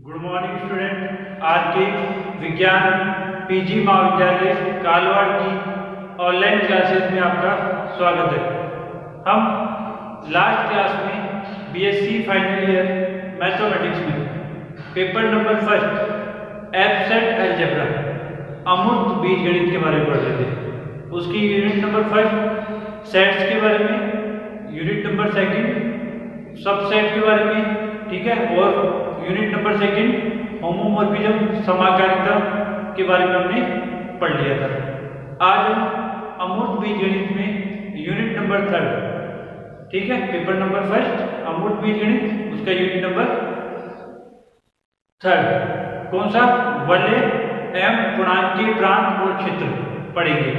Good morning student. आज के विज्ञान पीजी महाविद्यालय कालवाड़ की ऑनलाइन क्लासेस में आपका स्वागत है। हम लास्ट क्लास में बीएससी फाइनल ईयर मैथमेटिक्स में paper number first absent algebra अमूर्त बीजगणित के बारे में पढ़ रहे थे। उसकी यूनिट नंबर फर्स्ट सेट्स के बारे में, यूनिट नंबर सेकंड सबसेट के बारे में, ठीक है, और यूनिट नंबर सेकंड होमोमॉर्फिज्म समाकारिता के बारे में हमने पढ़ लिया था। आज हम अमूर्त बीजगणित में यूनिट नंबर थर्ड, ठीक है, पेपर नंबर फर्स्ट अमूर्त बीजगणित, उसका यूनिट नंबर थर्ड कौन सा, वलय एवं पूर्णांकीय प्रांत और क्षेत्र पढ़ेंगे।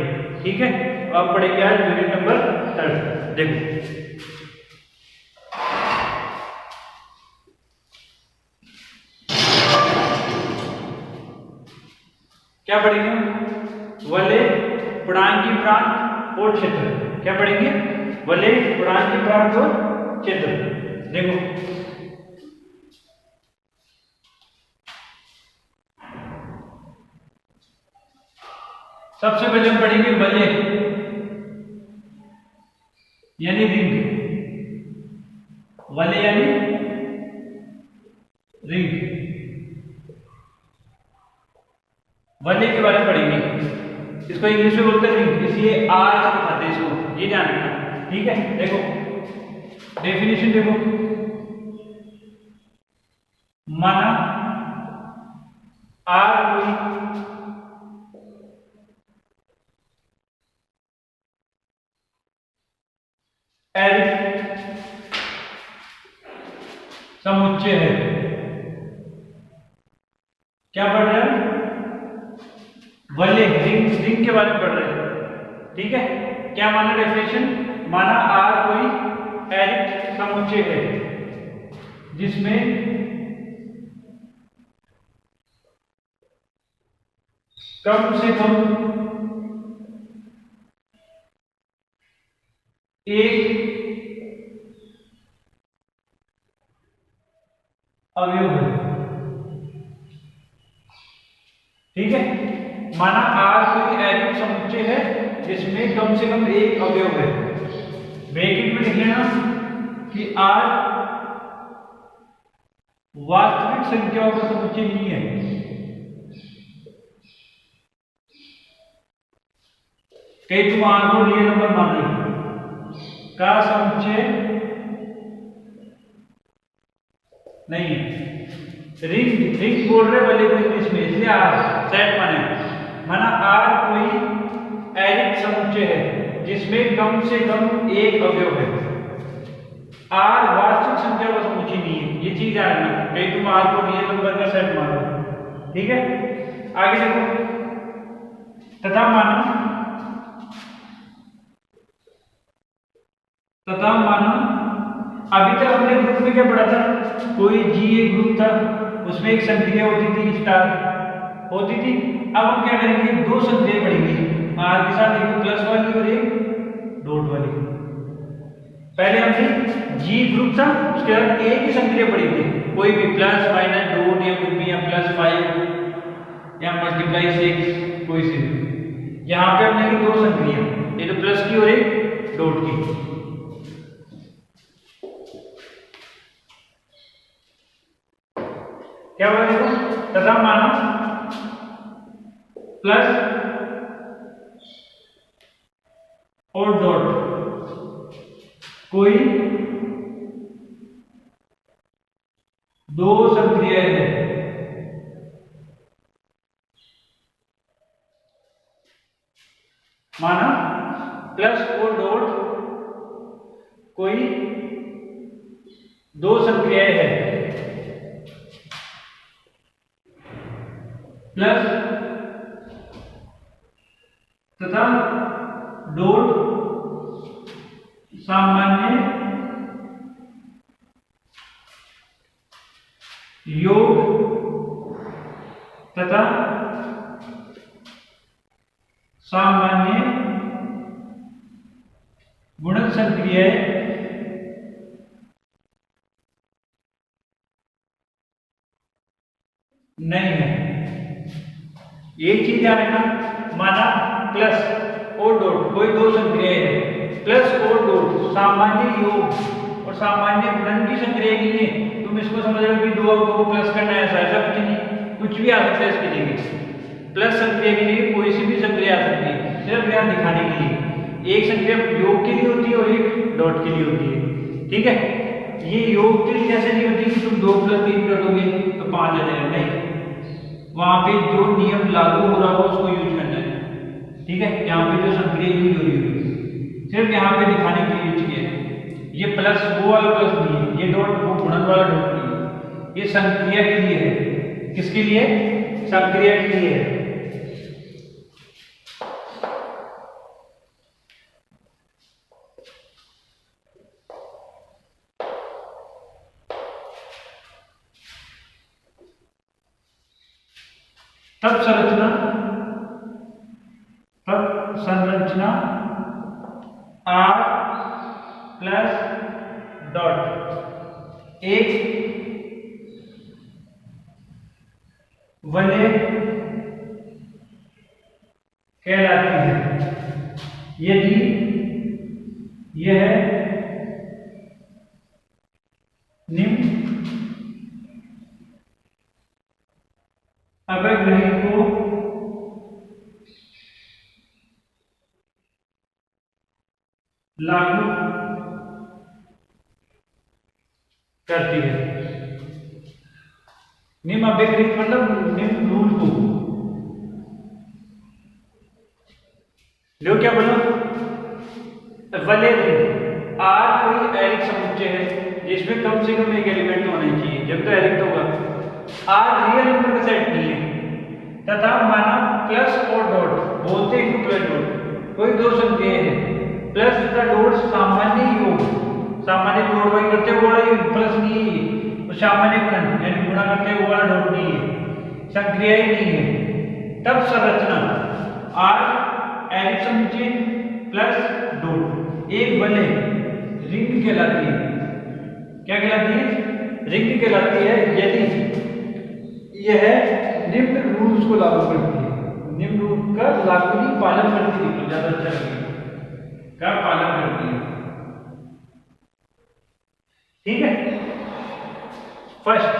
ठीक है, अब पढ़ेंगे आज यूनिट नंबर थर्ड। देखो क्या पढ़ेंगे, वलय पूर्णांकीय प्रांत और क्षेत्र। क्या पढ़ेंगे, वलय पूर्णांकीय प्रांत और क्षेत्र। देखो सबसे पहले हम पढ़ेंगे वलय यानी रिंग, वलय यानी रिंग, वलय के बारे में पढ़ेंगे। इसको इंग्लिश में बोलते हैं रिंग, इसलिए आर से दिखाते हैं इसको, ये ध्यान रखना। ठीक है, देखो डेफिनेशन देखो, माना आर कोई एल समुच्चय है। क्या पढ़ रहे हैं, वलय रिंग के बारे में पढ़ रहे हैं। ठीक है, क्या माना डेफिनेशन, माना आर कोई एरिक समुच्चय है जिसमें कम से कम एक अवयव है। ठीक है, माना आर कोई एरिक समुच्चय है जिसमें कम से कम एक अवयव है। ब्रैकेट में लिख लेना कि आर वास्तविक संख्याओं का समुच्चय नहीं है। कई तुम आर को रियल नंबर मान रहे का समुच्चय नहीं है। रिंग बोल रहे वाले को इंग्लिश में, इसलिए आर सेट माना आर कोई एरिक समुच्चय है जिसमें कम से कम एक अवयव है। आर वास्तविक संख्या का समुच्चय नहीं है, ये चीज याद रखना। कहीं तुम आर को रियल नंबर का सेट मानो। ठीक है, आगे देखो, तथा मानो अभी तक हमने ग्रुप में क्या पढ़ा था, कोई जीए ग्रुप था, उसमें एक संक्रिया होती थी, स्टार होती थी। अब हम क्या करेंगे, दो संक्रिया पढ़ेंगे आर के साथ, एक प्लस वाली और एक डॉट वाली। पहले हमने जी ग्रुप था, उसके बाद एक ही संक्रिया पढ़ी थी, कोई भी प्लस माइनस डॉट या कुछ भी, या प्लस 5 या मल्टीप्लाई 6, कोई सी भी। यहाँ पे हमने दो संक्रिया, एक तो प्लस की और एक डॉट की। क्या हुआ देखो, तथा मानो प्लस और डॉट कोई दो संक्रियाएं हैं। माना प्लस और डॉट कोई दो संक्रियाएं हैं, प्लस तथा डॉट सामान्य योग तथा सामान्य गुणन संक्रियाएं एक चीज ध्यान रखना, माना प्लस और डॉट कोई दो संक्रियाएं है, प्लस और डॉट सामान्य योग और सामान्य गुणन की संक्रिया नहीं है। तुम इसको समझ रहे हो कि दो अंकों को प्लस करना है, ऐसा कुछ नहीं, कुछ भी आ सकता है इसके लिए। प्लस संक्रिया के लिए कोई सी भी संक्रिया आ सकती है, सिर्फ यहाँ दिखाने के लिए। एक संक्रिया योग के लिए होती है और एक डॉट के लिए होती है, ठीक है। ये योग के लिए जैसे नहीं होती कि तुम 2 + 3 कर दोगे तो 5 आ जाएगा, नहीं, वहां पे जो नियम लागू हो रहा हो उसको यूज करना है, ठीक है। यहाँ पे जो संक्रिया यूज हो रही है सिर्फ यहाँ पे दिखाने के लिए यूज किया है। ये प्लस वो वाला प्लस नहीं है, ये डॉट वो गुणन वाला डॉट नहीं है, ये संक्रिया के लिए है। किसके लिए? संक्रिया के लिए है। तब संरचना R प्लस डॉट एक वलय कहलाती है यदि यह निम्न अभिग्रही को लागू करती है। निम्न अभिग्रही मतलब निम्न रूल को, देखो क्या बोलो, वलय R कोई एरिक समुच्चय है जिसमें कम से कम एक एलिमेंट होना चाहिए, जब तो एरिक होगा। R रियल नंबर का सेट नहीं है तथा माना प्लस और डॉट, बोलते हैं प्लस डॉट, कोई दो संख्याएं हैं, प्लस तथा डॉट सामान्य योग, सामान्य जोड़ भाई करते वो वाला योग प्लस नहीं है, तो सामान्य गुणन यानी गुणा करते वो वाला डॉट नहीं है, संक्रिया ही नहीं है। तब संरचना R एरिक समुच्चय प्लस डॉट एक वलय रिंग कहलाती है। क्या कहलाती है? रिंग कहलाती है यदि यह निम्न रूल्स को लागू करती है। निम्न रूल का लागू नहीं, पालन करती है, तो ज्यादा अच्छा लगेगा, का पालन करती है, ठीक है। फर्स्ट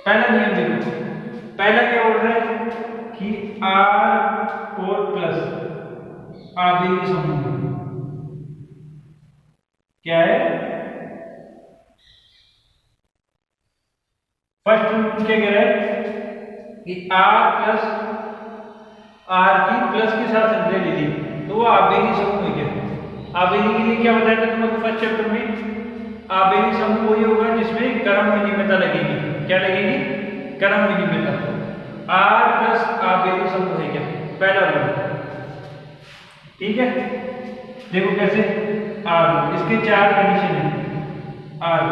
पहला नियम देखो, पहला क्या बोल रहा है कि R और प्लस आवेगी समूह क्या है? फर्स्ट रूल क्या कह रहा है कि R प्लस R की प्लस के साथ संख्या ले ली तो वो आवेगी समूह है। क्या आवेगी के लिए क्या बताया था तुमको फर्स्ट चैप्टर में? आवेगी समूह वही होगा जिसमें क्रम विनिमयता लगेगी। क्या लगेगी? क्रम विनिमयता। R प्लस आवेगी समूह है क्या? पहला रूल, ठीक है। देखो कैसे R, इसके 4 कंडीशन है। R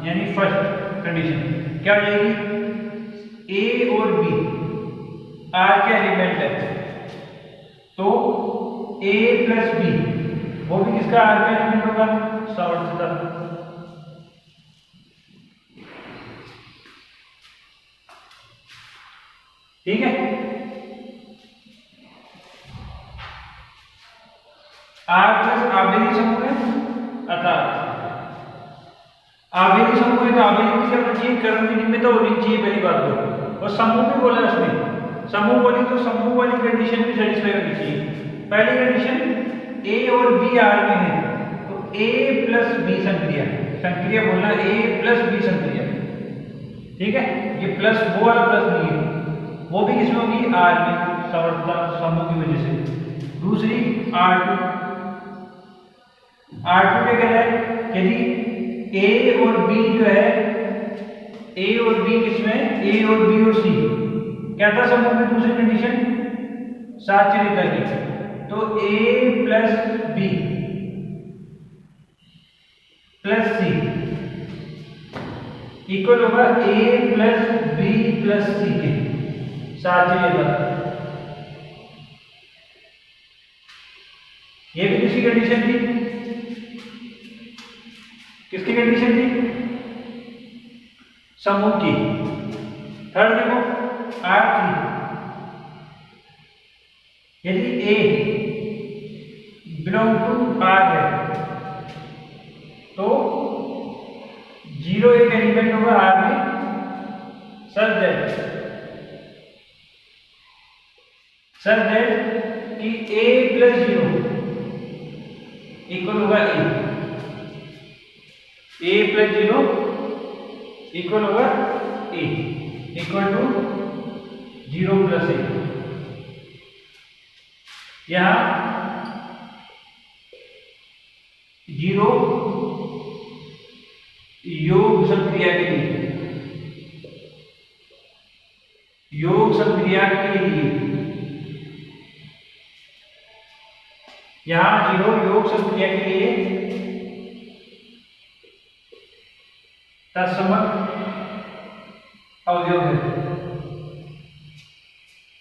यानी फर्स्ट कंडीशन क्या हो जाएगी? A और B R के एलिमेंट है तो A प्लस B वो भी किसका R का एलिमेंट होगा? सावर्तता। ठीक है। R प्लस आवेगी समूह है अर्थात आवेगी समूह है तो आवेगी में क्या होना चाहिए? क्रम विनिमयता होनी चाहिए पहली बात तो। और समूह भी बोला उसमें, समूह बोली तो समूह वाली कंडीशन भी सेटिस्फाई होनी चाहिए। पहली कंडीशन A और B R में है तो A प्लस B संक्रिया, संक्रिया बोलना A प्लस B संक्रिया, ठीक है। ये प्लस वो वाला प्लस नहीं है, वो भी किसमें होगी? R में, सावर्तता समूह की वजह से। दूसरी R2 क्या कह रहा है? यदि A और B जो है, A और B किसमें? A और B और C क्या था समूह में? दूसरी कंडीशन साचर्यता की, तो A plus B plus C equal होगा A plus B plus C के साचर्यता। ये भी किसकी कंडीशन थी? किसकी कंडीशन थी? समूह की। थर्ड देखो R3, यदि A बिलोंग टू R है तो 0 एक एलिमेंट होगा R में such that कि A प्लस 0 इक्वल होगा A प्लस 0 इक्वल होगा A equal to 0 plus A। यहाँ 0 योग संक्रिया के लिए, योग संक्रिया के लिए यहाँ 0 योग संक्रिया के लिए तत्समक अवयव है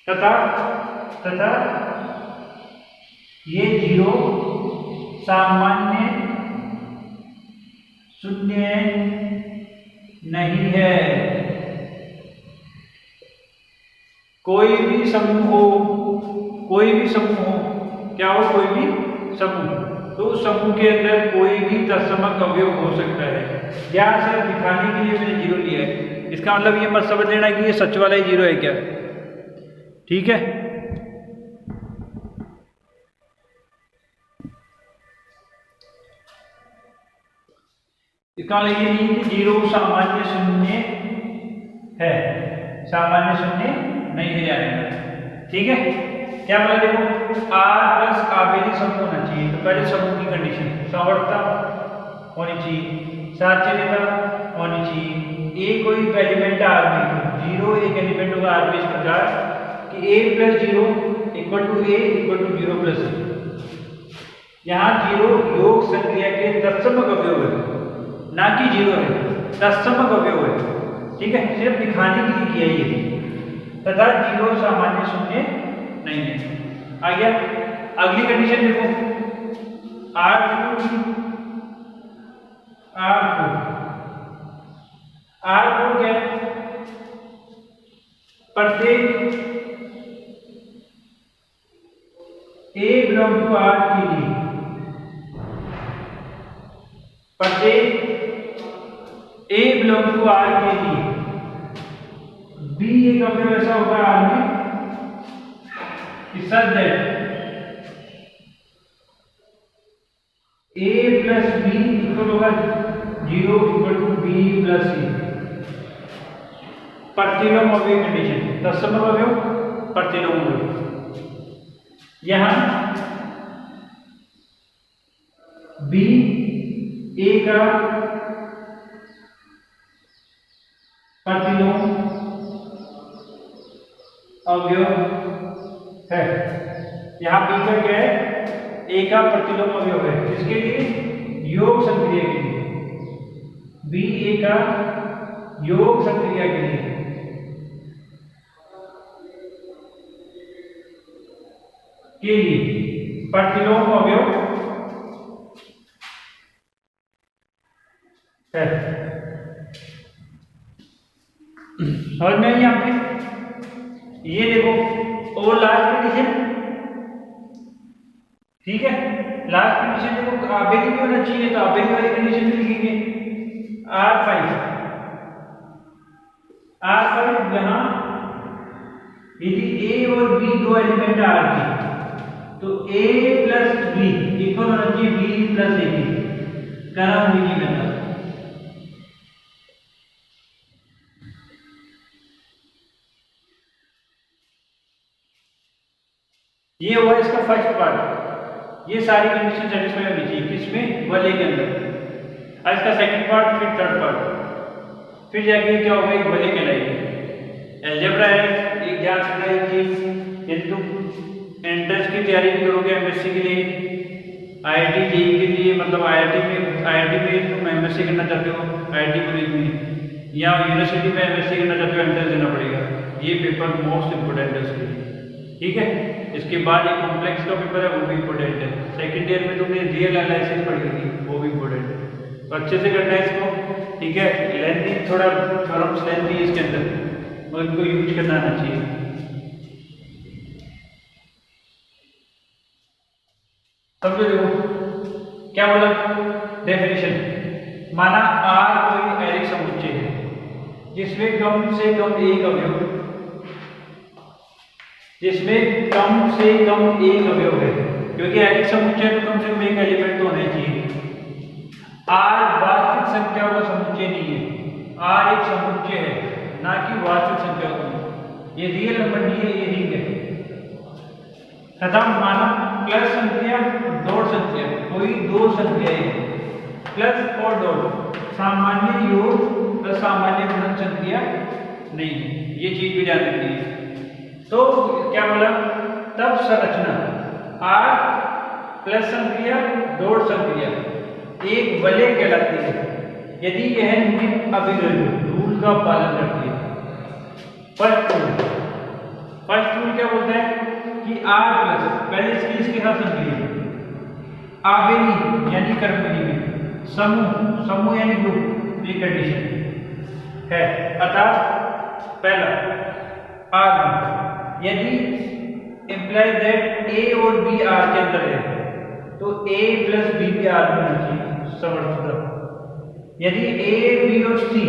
तथा ये 0 सामान्य शून्य नहीं है। कोई भी समूह हो, क्या हो, कोई भी समूह, तो उस समूह के अंदर कोई भी तत्समक अवयव हो सकता है। यहाँ से दिखाने के लिए मैंने 0 लिया है, इसका मतलब ये मत समझ लेना कि ये सच वाला ही 0 है क्या, ठीक है। इसका मतलब ये नहीं कि 0 सामान्य शून्य है, सामान्य शून्य नहीं है जाएगा, ठीक है। क्या बोला देखो R प्लस आवेदी समूह होना चाहिए, तो पहले समूह की कंडीशन समवर्तता होनी चाहिए, साचर्यता होनी चाहिए, A कोई एलिमेंट R में 0 एक एलिमेंट होगा R में इस प्रकार कि A plus 0 equal to A equal to 0 plus. यहाँ 0 योग संक्रिया के तत्समक अवयव है, ना कि 0 है, तत्समक अवयव है, ठीक है, सिर्फ दिखाने के लिए किया ये, तथा 0 सामान्य शून्य नहीं है। आ गया अगली कंडीशन देखो R4 क्या है, प्रत्येक A बिलोंग टू R के लिए, प्रत्येक A बिलोंग टू R के लिए B एक अवयव ऐसा होगा R में कि such that A plus B equal होगा 0 equal to B plus C। प्रतिलोम अवयव कंडीशन, तत्समक अवयव, प्रतिलोम अवयव। यहाँ B A का प्रतिलोम अवयव है, यहाँ B का क्या है, A का प्रतिलोम अवयव है, किसके लिए, योग संक्रिया के लिए, B A का योग संक्रिया के लिए प्रतिलोम अवयव है। समझ में आई आपके, ये देखो और लास्ट कंडीशन, ठीक है, लास्ट कंडीशन देखो आवेदी भी होना चाहिए, तो आवेदी वाली कंडीशन भी लिखेंगे R5 यहाँ यदि A और B दो एलिमेंट R के, तो A प्लस B इक्वल होना चाहिए B प्लस A का नाम लीजिए मेथड। ये हुआ इसका फर्स्ट पार्ट, ये सारी कंडीशन सेटिस्फाई होनी चाहिए किसमें, वले के अंदर। आज इसका सेकंड पार्ट, फिर थर्ड पार्ट, फिर जाके क्या होगा, एक वले कहलाएगी। अलजेब्रा है, एक ध्यान रखना है कि यदि तुम एंट्रेंस की तैयारी भी करोगे एमएससी के लिए, आईआईटी जेईई के लिए, मतलब आईआईटी में तुम एमएससी करना चाहते हो आईआईटी कॉलेज में, या यूनिवर्सिटी में एमएससी करना चाहते हो, एंट्रेंस देना पड़ेगा। ये पेपर मोस्ट इंपोर्टेंट है उसके लिए, ठीक है। इसके बाद एक कॉम्प्लेक्स का पेपर है, वो भी इंपॉर्टेंट है। सेकंड ईयर में तुमने रियल एनालिसिस पढ़ी होगी, वो भी इंपॉर्टेंट है, तो अच्छे से करना है इसको, ठीक है। लेंथी, थोड़ा थ्योरम्स लेंथी है इसके अंदर, और इनको यूज करना आना चाहिए। समझो, देखो क्या बोला डेफिनेशन। माना आर कोई एरिक समुच्चय है जिसमें कम से कम एक अवयव है, क्योंकि एरिक समुच्चय में कम से कम एक एलिमेंट तो होना चाहिए। आर वास्तविक संख्याओं का समुच्चय नहीं है, आर एक समुच्चय है, ना कि वास्तविक संख्याओं का। ये रियल नंबर नहीं है, ये रिंग है। तथा माना प्लस संख्या डॉट संख्या, कोई दो संख्याएं प्लस और डॉट, सामान्य योग प्लस सामान्य गुणन संख्या नहीं है, ये चीज भी ध्यान रखनी है। तो क्या बोला, तब संरचना आर प्लस संक्रिया डॉट संक्रिया एक वलय कहलाती है यदि यह निम्न अभिग्रह रूल का पालन करती है। फर्स्ट रूल क्या बोलता है कि आर प्लस, पहले इसके साथ संक्रिया, आबेली यानी कर्मणी में समूह यानी ग्रुप, ये कंडीशन है। अर्थात पहला आर यदि इंप्लाई दैट ए और बी आर के अंदर है तो ए प्लस बी भी आर में होना चाहिए समर्थक। यदि ए बी और सी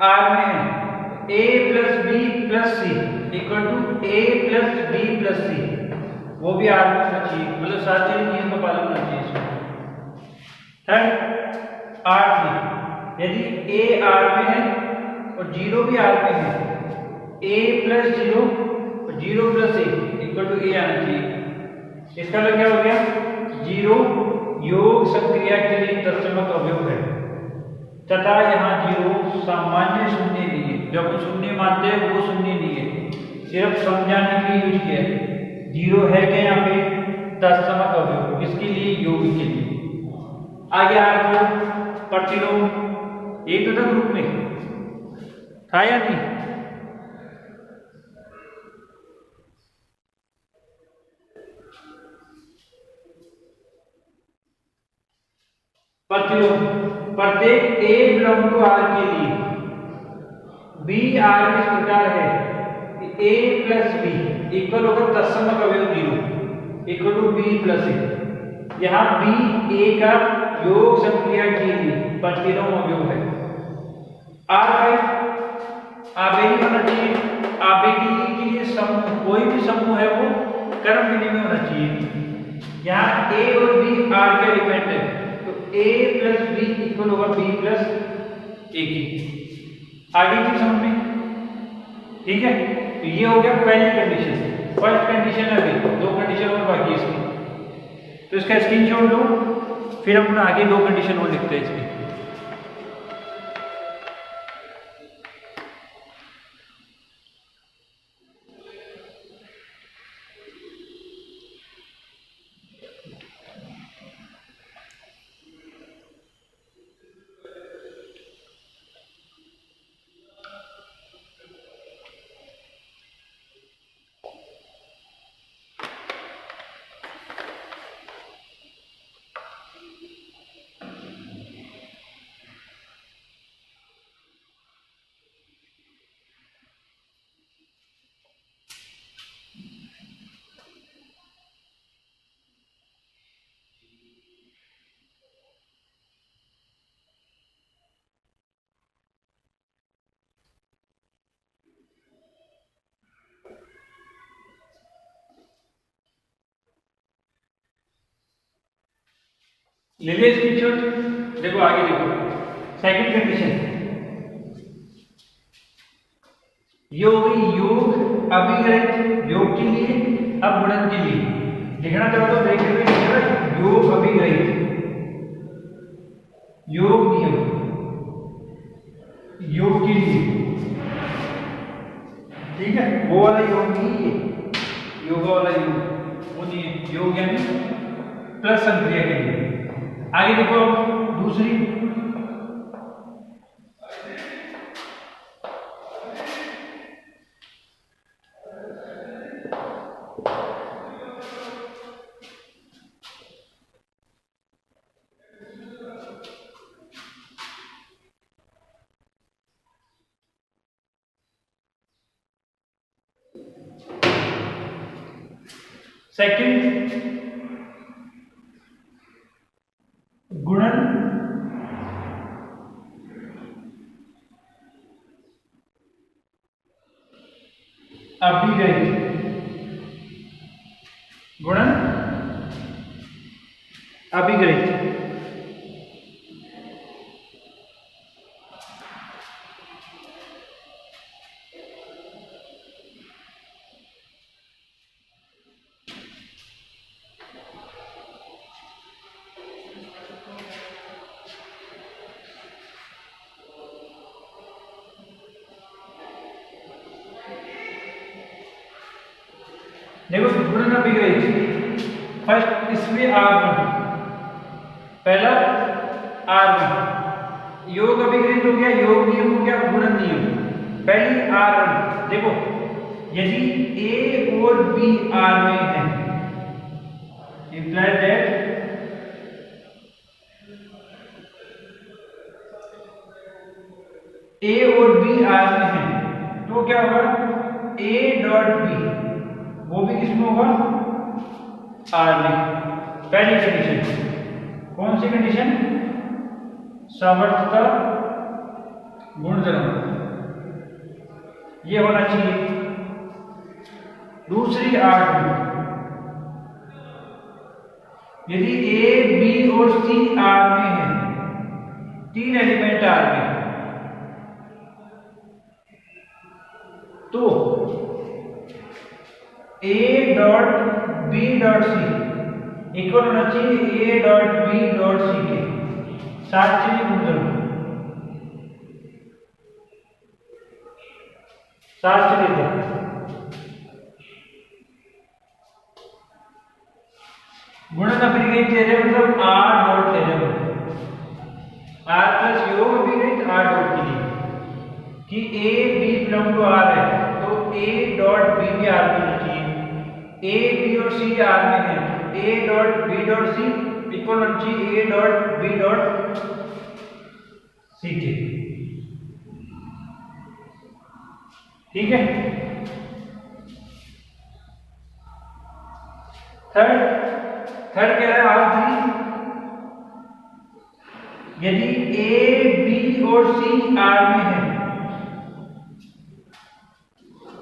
आर में है, A plus B plus C equal to A plus B plus C, वो भी आर में होना चाहिए, मतलब सारे नियम का पालन होना चाहिए इसमें। थर्ड आर थ्री, यदि ए आर में है और जीरो भी आर में है, ए प्लस जीरो और zero plus A equal to A आना चाहिए। इसका मतलब क्या हो गया, जीरो योग संक्रिया के लिए तत्समक अवयव है तथा यहाँ जीरो सामान्य शून्य नहीं है। जो हम शून्य मानते हैं वो शून्य नहीं है, सिर्फ समझाने के लिए यूज किया है। जीरो है क्या यहाँ पे, तत्समक अवयव, किसके लिए, योग के लिए। आगे आ प्रतिलोम, एक तो था ग्रुप में, था या नहीं, प्रतिलोम प्रत्येक ए बिलोंग टू आर के लिए बी आर इस प्रकार है कि ए प्लस बी इक्वल होगा तत्समक अवयव zero equal to B plus A. यहाँ बी ए का योग संक्रिया के लिए प्रतिलोम अवयव है। आर फाइव आबेली होना चाहिए, आबेली के लिए समूह, कोई भी समूह है वो कर्म विधि में होना चाहिए। यहाँ ए और बी आर के एलिमेंट है तो a प्लस बी इक्वल होगा b प्लस ए की। आगे की समझ में, ठीक है। तो ये हो गया पहली कंडीशन। फर्स्ट कंडीशन है, अभी दो कंडीशन और बाकी है इसकी, तो इसका स्क्रीनशॉट लो, फिर हम आगे दो कंडीशन और लिखते हैं इसकी। ले लिया स्क्रीनशॉट, देखो आगे देखो सेकंड कंडीशन, योग अभिग्रहित योग के लिए, अब गुणन के लिए लिखना चाहो तो ब्रैकेट में लिखना योग अभिग्रहित, योग नियम, योग के लिए, ठीक है। वो वाला योग नहीं है, योग वाला योग वो नहीं है, योग यानी प्लस संक्रिया के लिए। आगे देखो दूसरी, सेकंड गुणन अभिगणित, गुणन अभिगणित। देखो गुणन अभिगणित, फर्स्ट इसमें R1, पहला R1 योग अभिगणित हो गया, योग नियम हो गया, गुणन नियम। पहली R1 देखो, यदि A और B R में है, इंप्लाई दैट A और B R में है, तो क्या होगा A डॉट B वो भी किसमें होगा R में। पहली कंडीशन कौन सी कंडीशन, सामर्थ्यता गुणधर्म, ये होना चाहिए। दूसरी R2, यदि A B और C R में है, तीन एलिमेंट R में, तो A dot B dot C equal होना चाहिए A dot B dot C के। सात चीजें गुणधर्म, सात चीजें गुणन अभिगणित ले रहे मतलब R डॉट ले रहे, R प्लस योग अभिगणित R डॉट के लिए कि A B belong to R है, तो A डॉट B भी R में होना चाहिए। A B और C R में है, A dot B dot C equal होना चाहिए A dot B dot C के। ठीक है। थर्ड कह रहा है R3, यदि A B और C R में है,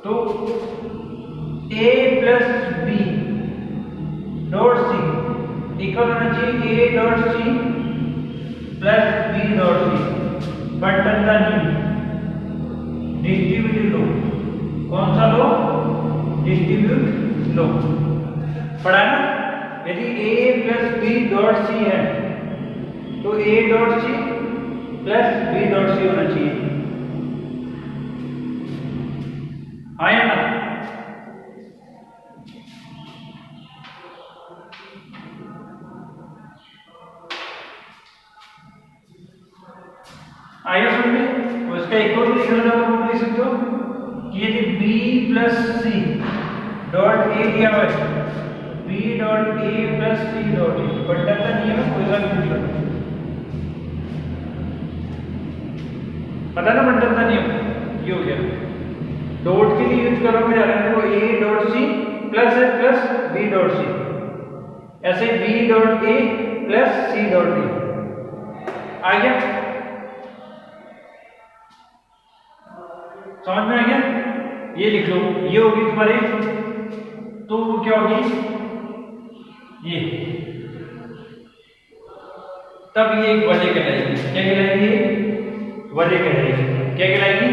तो A plus B dot C equal होना चाहिए A dot C plus B dot C। बंटन का नियम, डिस्ट्रीब्यूटिव लो, कौन सा लो, डिस्ट्रीब्यूट लो, पढ़ा ना। यदि A plus B dot C है, तो A dot C plus B dot C होना चाहिए, हाँ या ना। आइए समझ में, तो इसका एक और लिखना लिख सकते हो कि यदि B plus C dot A दिया हुआ है, B dot A plus C dot A, बंटन का नियम है, कोई सा भी लिख लो, पता ना बंटन का नियम, ये हो गया। डॉट के लिए यूज करोगे जा रहे हो A डॉट C प्लस है प्लस B डॉट C, ऐसे B dot A plus C dot A आ गया, समझ में आ गया। ये लिख लो, ये होगी तुम्हारी, तो क्या होगी ये, तब ये एक वजह कहलाएगी, क्या कहलाएगी, वजह कहलाएगी, क्या कहलाएगी,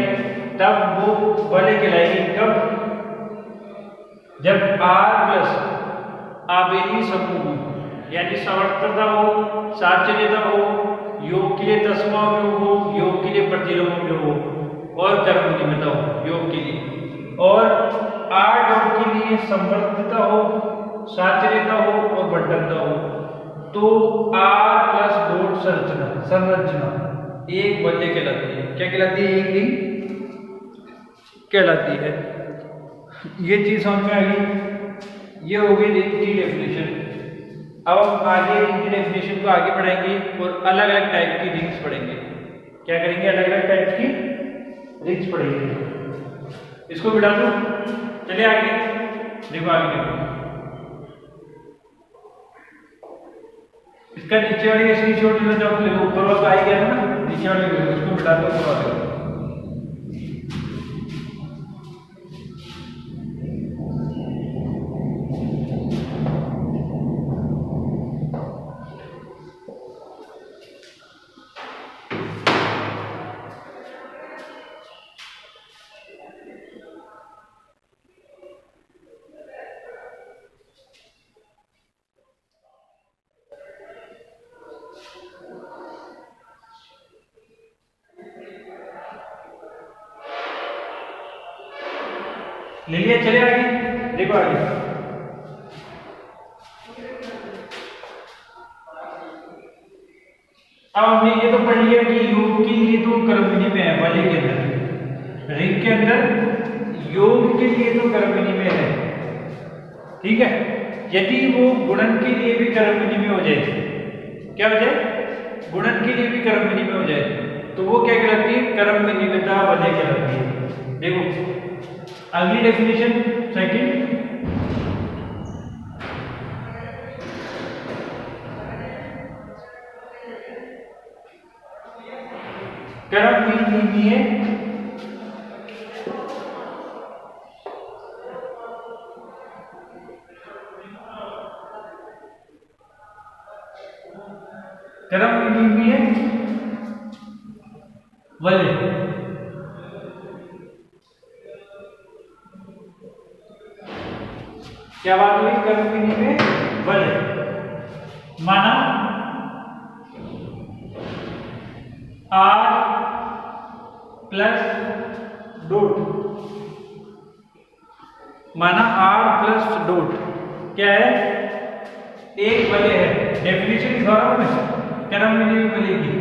तब वो वजह कहलाएगी कब, जब R प्लस आबेली समूह हो, यानी समर्थता हो, साचल्यता हो, योग के लिए दसवां योग हो, योग के लिए प्रतिलोम योग हो, और कर्मनिमित्ता हो योग के लिए, और R डॉट के लिए समर्थता हो, साचल्यता हो और बंटनता हो, तो R प्लस डॉट संरचना एक वजह कहलाती है, क्या कहलाती है, एक रिंग कहलाती है। ये चीज समझ में आ गई, ये हो गई रिंग की डेफिनेशन। अब हम आगे रिंग की डेफिनेशन को आगे बढ़ाएंगे और अलग अलग टाइप की रिंग्स पढ़ेंगे। क्या करेंगे, अलग अलग टाइप की रिंग्स पढ़ेंगे। इसको बिठा दो, चलिए आगे देखो, आगे देखो। इसका नीचे वाली का स्क्रीनशॉट लेना चाहो तो ले लो, ऊपर वाला तो आ ही गया ना, नीचे वाले उसको मिटा दो, ऊपर वाले ले लिया। चले आगे, देखो आगे। अब हमने ये तो पढ़ लिया कि योग के लिए तो कर्म विधि में है, वाले के अंदर, रिंग के अंदर योग के लिए तो कर्म विधि में है, ठीक है। यदि वो गुणन के लिए भी कर्म विधि में हो जाए, क्या हो जाए, गुणन के लिए भी कर्म विधि में हो जाए, तो वो क्या कहलाती है, कर्म विनिमिता वलय कहलाती है। देखो अगली डेफिनेशन सेकंड, कर्म विनिमय वलय, क्या बात हुई, कर्म विनिमय वलय। माना आर प्लस डॉट, माना आर प्लस डॉट क्या है, एक वलय है। डेफिनेशन लिखा रहा हूं मैं कर्म विनिमय वलय की।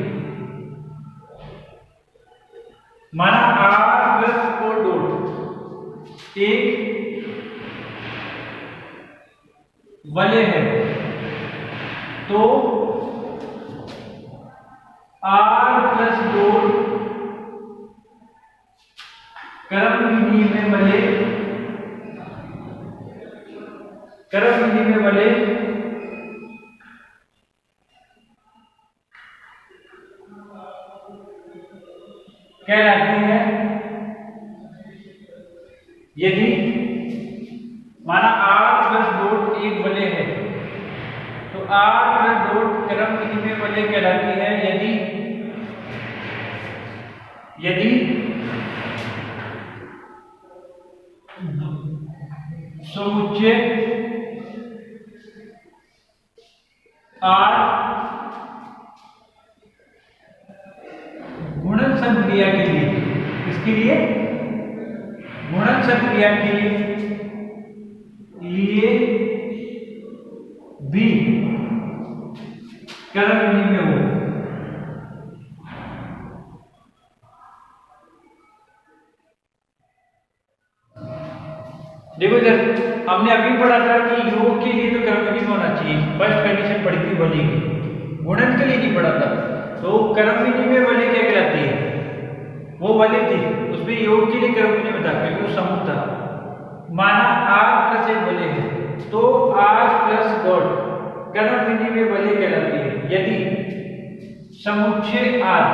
माना आर प्लस और डॉट एक वलय है, तो आर प्लस डॉट कर्म विनिमय वलय, कर्म विनिमय वलय कहलाती है। यदि माना आर प्लस डॉट एक वलय है, तो आर प्लस डॉट कर्म विनिमय वलय कहलाती है यदि समुच्चय आर गुणन संक्रिया के लिए, इसके लिए गुणन संक्रिया के लिए भी कर्म विनिमय हो। देखो इधर हमने अभी पढ़ा था कि योग के लिए तो कर्म विनिमय होना चाहिए, फर्स्ट कंडीशन पढ़ी थी वलय की, गुणन के लिए नहीं पढ़ा था। तो कर्म विनिमय वलय क्या कहलाती है, वो वलय थी, उसमें योग के लिए कर्म विनिमय था क्योंकि वो समूह था। माना आर प्लस एक वलय है, तो आर प्लस डॉट कर्म विनिमय वलय कहलाती है यदि समुच्चय आर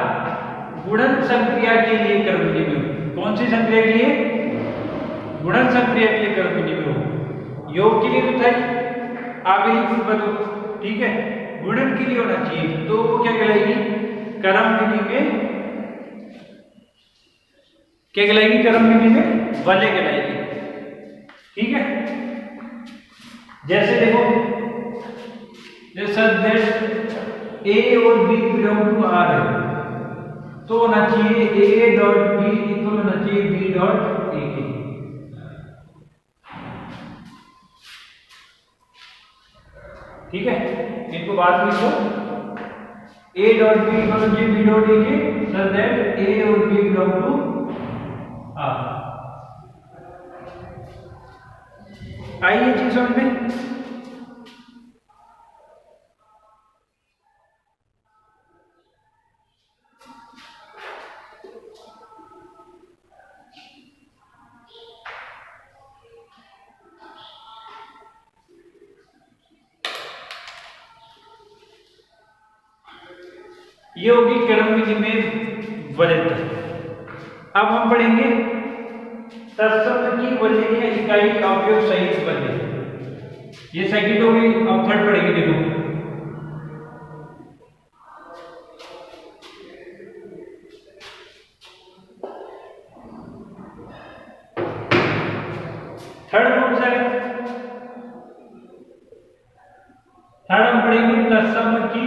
गुणन संक्रिया के लिए कर्म विनिमय। कौन सी संक्रिया के लिए, गुणन संक्रिया के लिए कर्म विनिमय हो। योग के लिए तो था ही, आगे ही कुछ बदलो, ठीक है, गुणन के लिए होना चाहिए, तो वो क्या कहलाएगी, कर्म विनिमय, क्या कहलाएगी, कर्म विनिमय वलय कहलाएगी, ठीक है। जैसे देखो, जैसे ए और बी बिलोंग टू आर है, तो होना चाहिए ए डॉट बी इक्वल होना चाहिए बी डॉट ए के, ठीक है। इनको बात लिखो, ए डॉट बी इक्वल होना चाहिए बी डॉट ए के, सो दैट ए और बी बिलोंग टू आर। आई ये चीज समझ में। ये होगी क्रम विधि में वलित। अब हम पढ़ेंगे तत्सम की वल्य इकाई अवयव सहित वल्य। ये सेकंड होगी। अब थर्ड पढ़ेंगे। देखो थर्ड कौन सा है? थर्ड हम पढ़ेंगे तत्सम की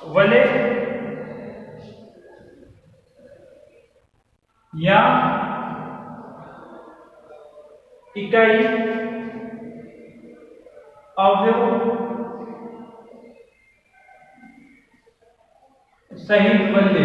वलय या इकाई अवयव सहित वल्य।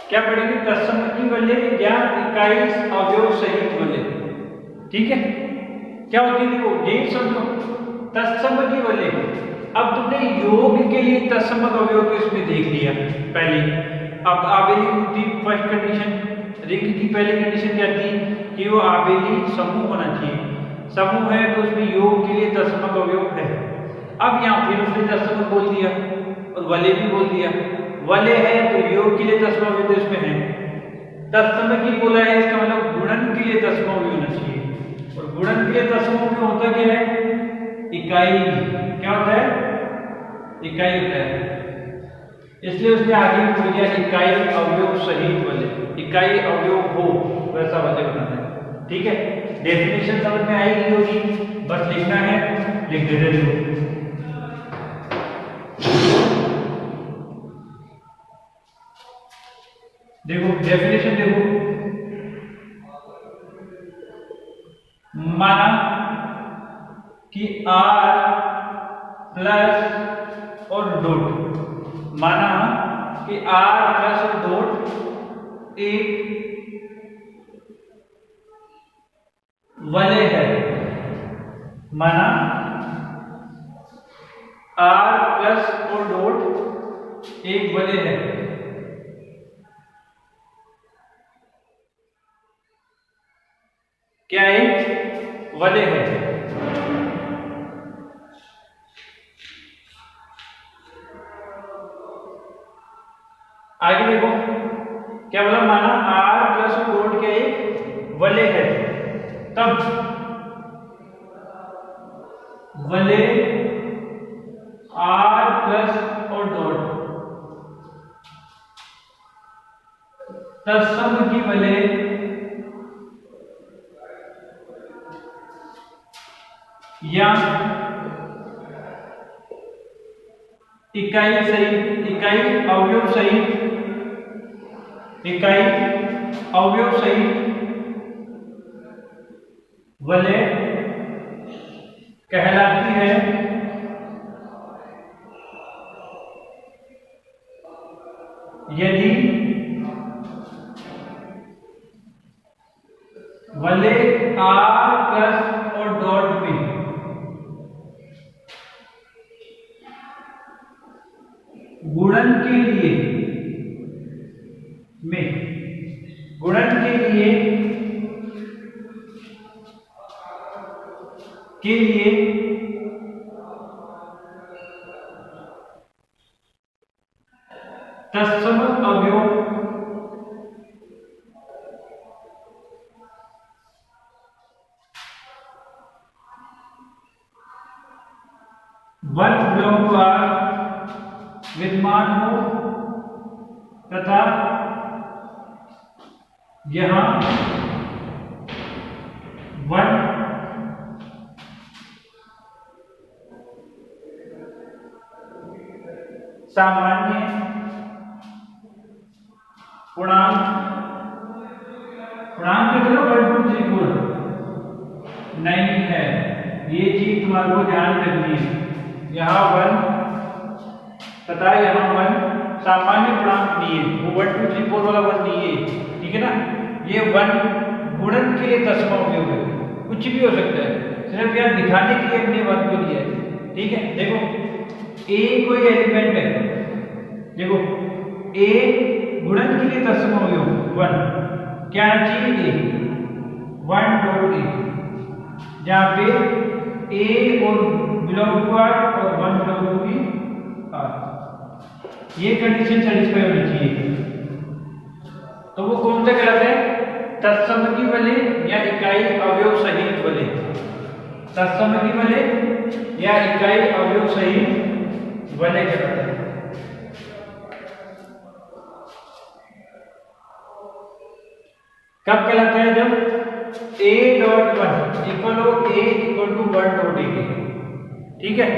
क्या पढ़ेंगे? तत्सम की वल्य या इकाई अवयव सहित वल्य। ठीक है, क्या होती है? देखो यही समझो तत्सम की वल्य। अब तुमने योग के लिए तत्समक अवयव को इसमें देख लिया पहले। अब आबेली की फर्स्ट कंडीशन, रिंग की पहली कंडीशन क्या थी कि वो आबेली समूह होना चाहिए। समूह है तो उसमें योग के लिए तत्समक अवयव है। अब यहाँ फिर उसने तत्समक बोल दिया और वलय भी बोल दिया। वलय है तो योग के लिए तत्समक अवयव इसमें है। तत्समक ही बोला है, इसका मतलब गुणन के लिए तत्समक अवयव होना चाहिए। और गुणन के लिए तत्समक अवयव होता क्या है? इकाई। क्या होता है? इकाई होता है। इसलिए उसने आगे बोल दिया इकाई अवयव सहित वलय। इकाई अवयव हो वैसा वलय बनाना है। ठीक है, डेफिनेशन समझ में आएगी होगी, बस लिखना है, लिख देते देखो। देखो डेफिनेशन देखो, माना कि R प्लस और डॉट, माना कि R प्लस और डॉट एक वलय है। माना R प्लस और डॉट एक वलय है। क्या एक वलय है? आगे देखो क्या बोला? माना R प्लस डॉट के एक वलय है, तब वलय R प्लस और डॉट तत्सम की वलय या इकाई सहित, इकाई अवयव सहित, इकाई अवयव सहित वलय कहलाती है। यदि वलय R प्लस और डॉट में गुणन के लिए तत्सम अवयव वन बिलोंग टू R विद्यमान हो तथा यहां वन सामान्य पूर्णांक कितना 1 2 3 4 नहीं है। ये चीज तुम्हारे को ध्यान रखनी है। यहाँ 1 तथा यहाँ 1 सामान्य पूर्णांक नहीं है, वो 1 2 3 4 वाला 1 नहीं है। ठीक है ना, ये 1 गुणन के लिए तत्सम अवयव है, कुछ भी हो सकता है, सिर्फ यहाँ दिखाने के लिए हमने 1 को लिया है। ठीक है, देखो ए कोई एलिमेंट है, देखो ए गुणन के लिए तत्सम अवयव 1 क्या आना चाहिए, ए 1 डॉट ए, जहां पे ए और बिलोंग टू आर और 1 बिलोंग टू बी आर, ये कंडीशन सेटिस्फाई होनी चाहिए। तो वो कौन से कहलाते हैं, तत्समकी वाले या इकाई अवयव सहित वाले, तत्समकी वाले या इकाई अवयव सहित वाले कहलाते हैं। कब कहलाते हैं, जब a डॉट 1 इक्वल हो a equal to 1 dot a, ठीक है।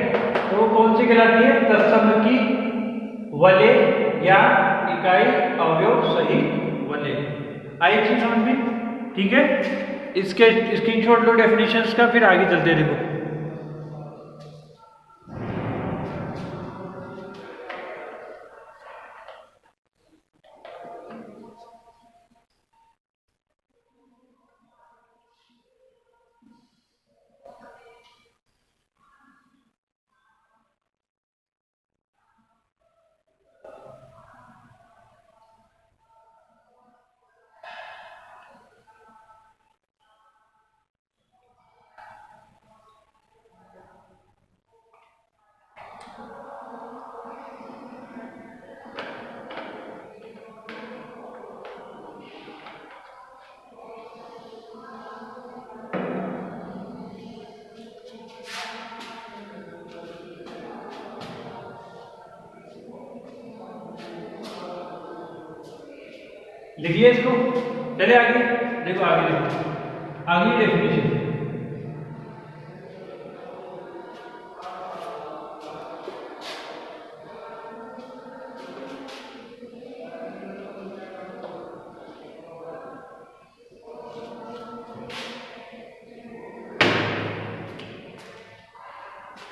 तो वो कौन सी कहलाती है, तत्समकी वाले या इकाई अवयव सहित वाले। आई चीज समझ में, ठीक है। इसके स्क्रीनशॉट लो डेफिनेशंस का, फिर आगे चलते देखो। लिखिए इसको, चले आगे देखो, आगे देखो, आगे डेफिनेशन।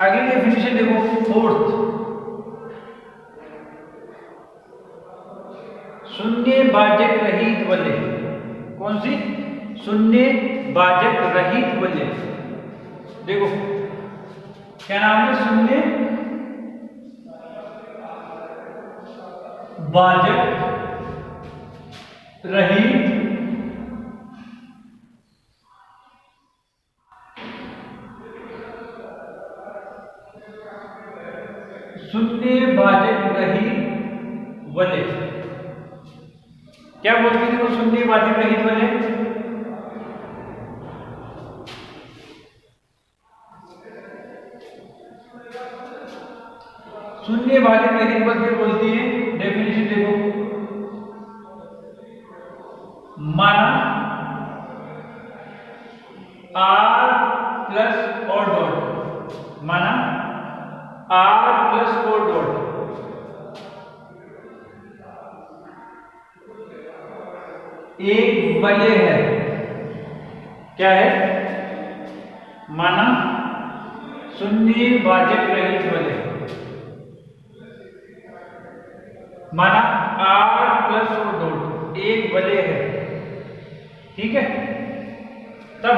अगली डेफिनेशन देखो, फोर्थ, शून्य भाजक रहित वलय। कौन सी, शून्य भाजक रहित वलय। देखो क्या नाम है, शून्य भाजक रहित शून्य भाजक रहित वलय। क्या बोलती थी वो शून्य भाजक रहित वलय, शून्य भाजक रहित वलय बोलती है। डेफिनेशन देखो, माना आर प्लस और डॉट, माना आर प्लस और डॉट एक वलय है। क्या है, माना शून्य भाजक रहित वलय, माना आर प्लस और डॉट एक वलय है, ठीक है। तब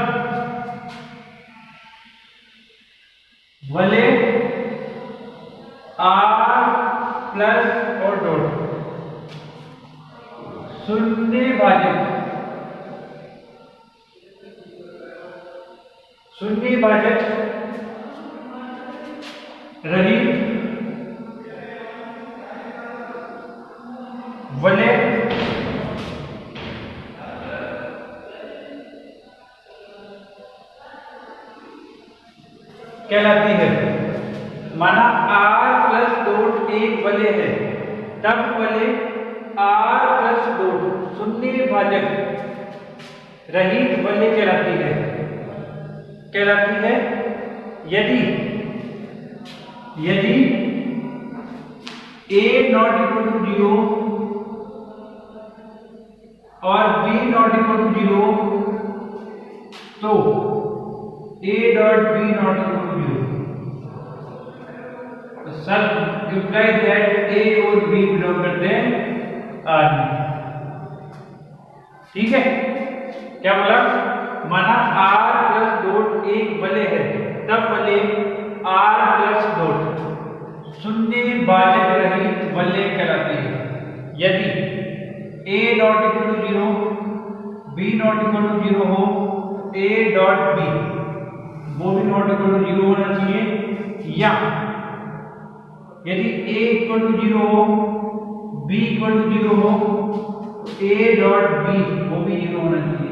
वलय आर प्लस और डॉट शून्य भाजक रहित वलय कहलाती है। माना आर प्लस डॉट एक वलय है, तब वलय आर प्लस डॉट शून्य भाजक रहित वलय कहलाती है यदि a नॉट इक्वल टू 0 और b नॉट इक्वल टू 0, तो a dot b not equal to 0, तो सब इंप्लाई दैट a और b बिलोंग करते हैं R में, ठीक है। क्या बोला, माना R प्लस डॉट एक वलय है, तब वलय R प्लस डॉट शून्य भाजक रहित वलय कहलाती है। यदि a not equal to 0, b not equal to 0 हो, a डॉट b वो भी नॉट इक्वल टू 0 होना चाहिए, या यदि a इक्वल टू 0 हो, b इक्वल टू 0 हो, a डॉट b वो भी 0 होना चाहिए।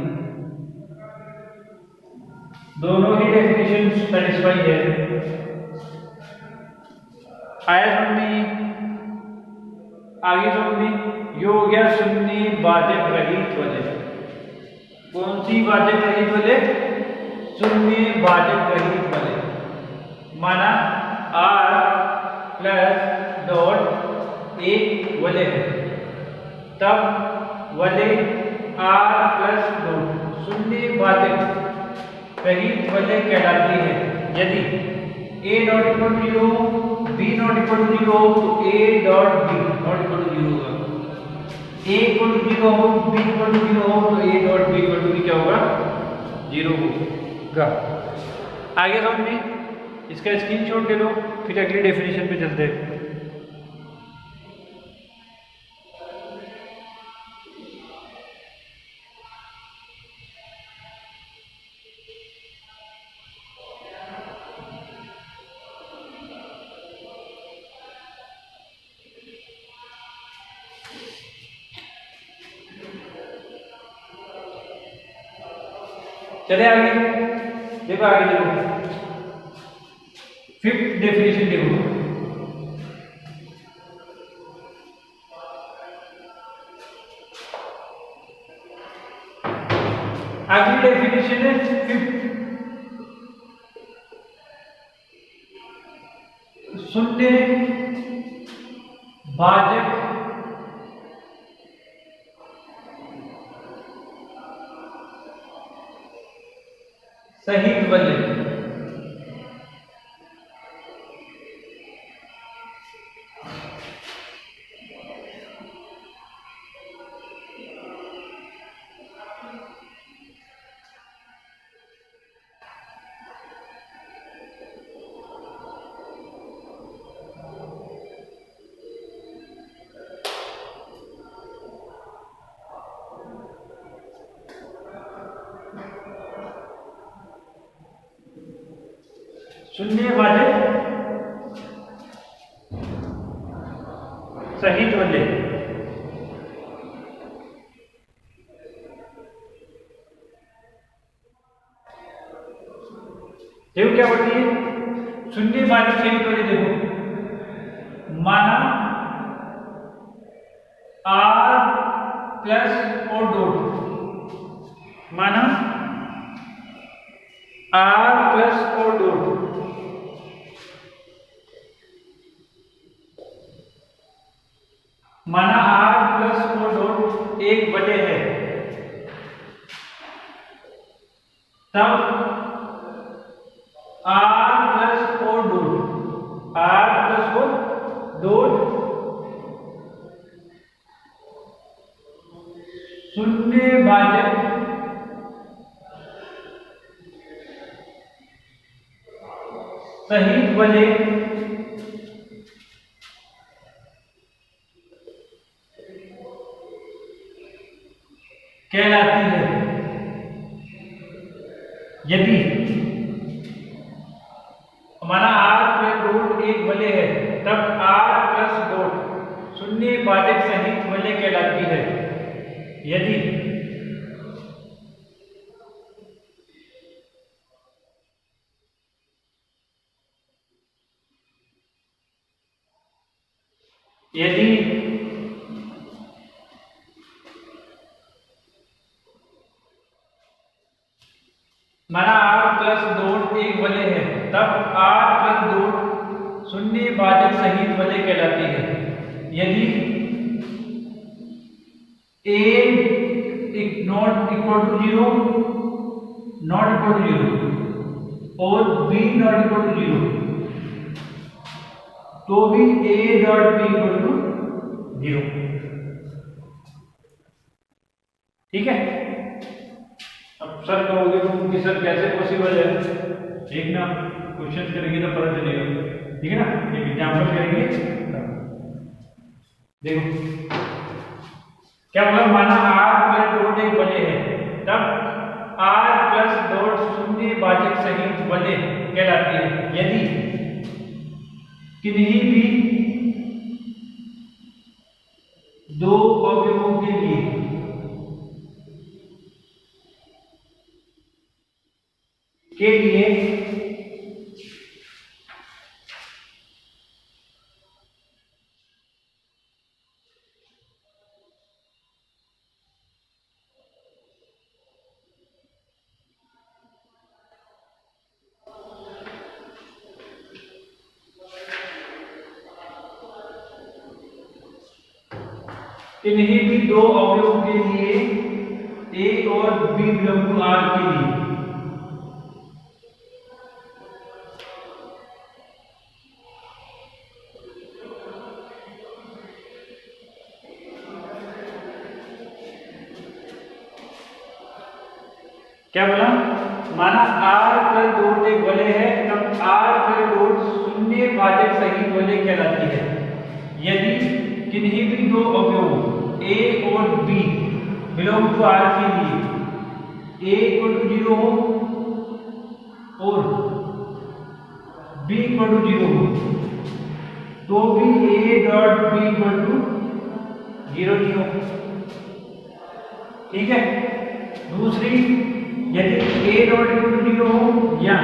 दोनों ही डेफिनेशन सेटिस्फाई है। आया समझ में? आगे समझ यो हो गया शून्य भाजक रहित वलय। कौन सी भाजक रहित वलय? शून्य भाजक रहित वलय। माना r प्लस डॉट एक वलय है, तब वलय r प्लस डॉट शून्य भाजक रहित वलय कहलाती है। यदि a not equal to 0, b not equal to 0 हो, तो a dot b not equal to 0 होगा। a इक्वल टू 0 हो, b इक्वल टू 0 हो, तो a dot b equal to क्या होगा? 0 होगा। आगे समझिए, इसका स्क्रीनशॉट ले लो, फिर अगली डेफिनेशन पे चलते हैं। चले आगे, देखो आगे देखो, फिफ्थ डेफिनेशन देखो। अगली डेफिनेशन है फिफ्थ, शून्य भाजक सहित वलय। शून्य भाजक सहित वलय। देखो क्या बढ़ती है, शून्य भाजक सहित वलय। देखो माना r प्लस और डॉट, माना r प्लस और डॉट, माना r प्लस और डॉट एक वलय है, तब r प्लस और डॉट, r प्लस और डॉट शून्य भाजक सहित वलय कहलाती है। यदि हमारा r प्लस डॉट एक वलय है, तब r प्लस डॉट शून्य भाजक सहित वलय कहलाती है। यदि यदि माना r प्लस डॉट एक वलय है, तब r प्लस डॉट शून्य भाजक सहित वलय कहलाती है। यदि a not equal to 0, not equal to 0 और b नॉट इक्वल टू 0, तो भी a dot b equal to 0। ठीक है। अब सर कहोगे तुम कि सर कैसे पॉसिबल है, देखना क्वेश्चन करेंगे तो पता चलेगा। ठीक है ना, एक एग्जाम्पल करेंगे। देखो क्या बोला, माना आर प्लस डॉट एक वलय है, तब आर प्लस डॉट शून्य भाजक सहित वलय कहलाती है यदि किन्हीं भी दो अवयवों के लिए किन्हीं भी दो अवयवों के लिए ए और बी बिलोंग टू आर के लिए क्या बोला, माना आर प्लस डॉट एक वलय है, तब आर प्लस डॉट शून्य भाजक सहित वलय कहलाती है यदि किन्हीं भी दो अवयवों ए और बी बिलोंग टू आर के लिए ए इक्वल टू 0 हो और बी इक्वल टू 0 हो, तो भी a dot b equal to 0 ठीक है। दूसरी, यदि ए डॉट इक्वल टू 0 हो या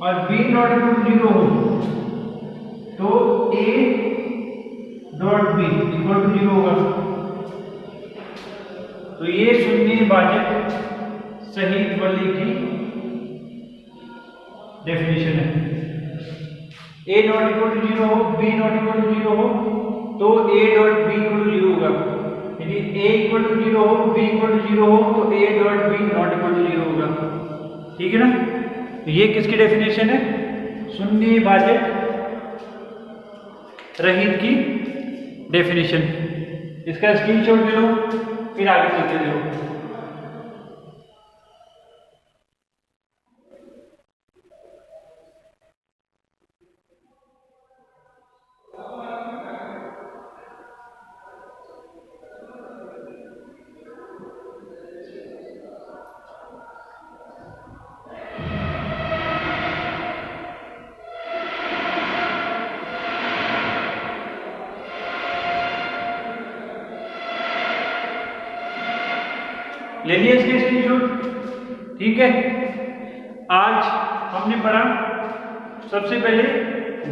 और बी डॉट इक्वल टू 0 हो, तो a dot b equal to 0 होगा। तो ये शून्य भाजक सहित वलय की डेफिनेशन है। ए नॉट इक्वल टू 0 हो, बी नॉट इक्वल टू 0 हो, तो a dot b equal to 0 होगा। यदि ए इक्वल टू 0 हो, बी इक्वल टू 0 हो, तो a dot b not equal to 0 होगा। ठीक है ना, तो ये किसकी डेफिनेशन है, शून्य भाजक रहित की डेफिनेशन। इसका स्क्रीनशॉट ले लो, फिर आगे चलते रहो। ले लिया इसके स्क्रीनशॉट। ठीक है, आज हमने पढ़ा सबसे पहले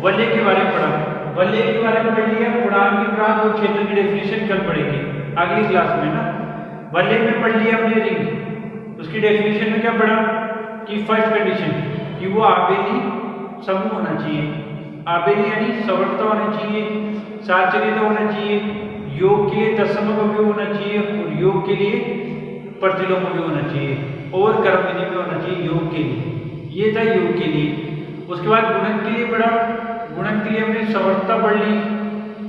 वलय के बारे में पढ़ा, वलय के बारे में पढ़ लिया, पूर्णांक प्रांत और क्षेत्र की डेफिनेशन कल पढ़ेंगे अगली क्लास में ना। वलय में पढ़ लिया हमने रिंग, उसकी डेफिनेशन में क्या पढ़ा कि फर्स्ट कंडीशन कि वो आबेली समूह होना चाहिए, आबेली यानी सवर्तता होना चाहिए, साचर्यता होना चाहिए, योग के लिए तत्समक अवयव होना चाहिए और योग के लिए प्रतिलोम भी होना चाहिए और कर्म विधि में होना चाहिए योग के लिए। ये था योग के लिए। उसके बाद गुणन के लिए पढ़ा, गुणन के लिए हमने सवर्तता पढ़ ली,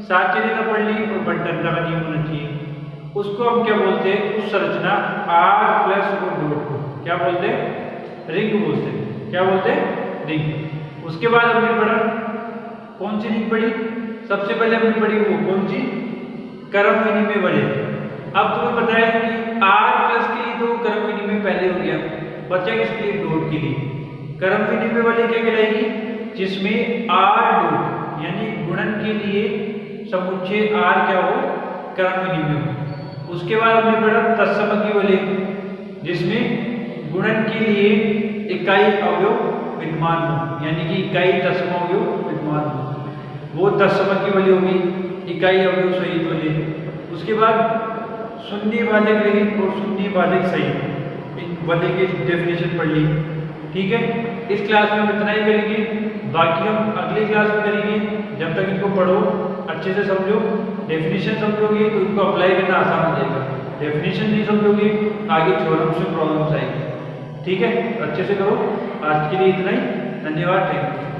साचर्यता पढ़ ली और बंटनता का नियम होना चाहिए। उसको हम क्या बोलते हैं, उस संरचना आर प्लस और डॉट को क्या बोलते हैं, रिंग बोलते हैं। क्या बोलते हैं, रिंग। उसके बाद हमने पढ़ा कौन सी रिंग पढ़ी, सबसे पहले हमने पढ़ी वो कौन सी, कर्म विनिमय वलय। अब तुम्हें पता है कि आर प्लस के लिए तो कर्म विनिमय पहले हो गया, बचा किसके लिए, डॉट के लिए। कर्म विनिमय वाले क्या कहलाएगी, जिसमें आर डॉट यानी गुणन के लिए समुच्चय आर क्या हो, कर्म विनिमय हो। उसके बाद हमने पढ़ा तत्समकी वलय, जिसमें गुणन के लिए इकाई अवयव विद्यमान हो, यानी कि इकाई तत्सम अवयव विद्यमान हो, वो तत्समकी वलय होगी, इकाई अवयव सहित वलय। उसके बाद शून्य भाजक रहित और शून्य भाजक सहित इन वलय की डेफिनेशन पढ़ ली। ठीक है, इस क्लास में हम इतना ही करेंगे, बाकी हम अगली क्लास में करेंगे। जब तक इनको पढ़ो, अच्छे से समझो, डेफिनेशन समझोगे तो इनको अप्लाई करना आसान हो जाएगा। डेफिनेशन नहीं समझोगे आगे थ्योरम्स में प्रॉब्लम्स आएगी। ठीक है, अच्छे से करो। आज के लिए इतना ही, धन्यवाद, थैंक यू।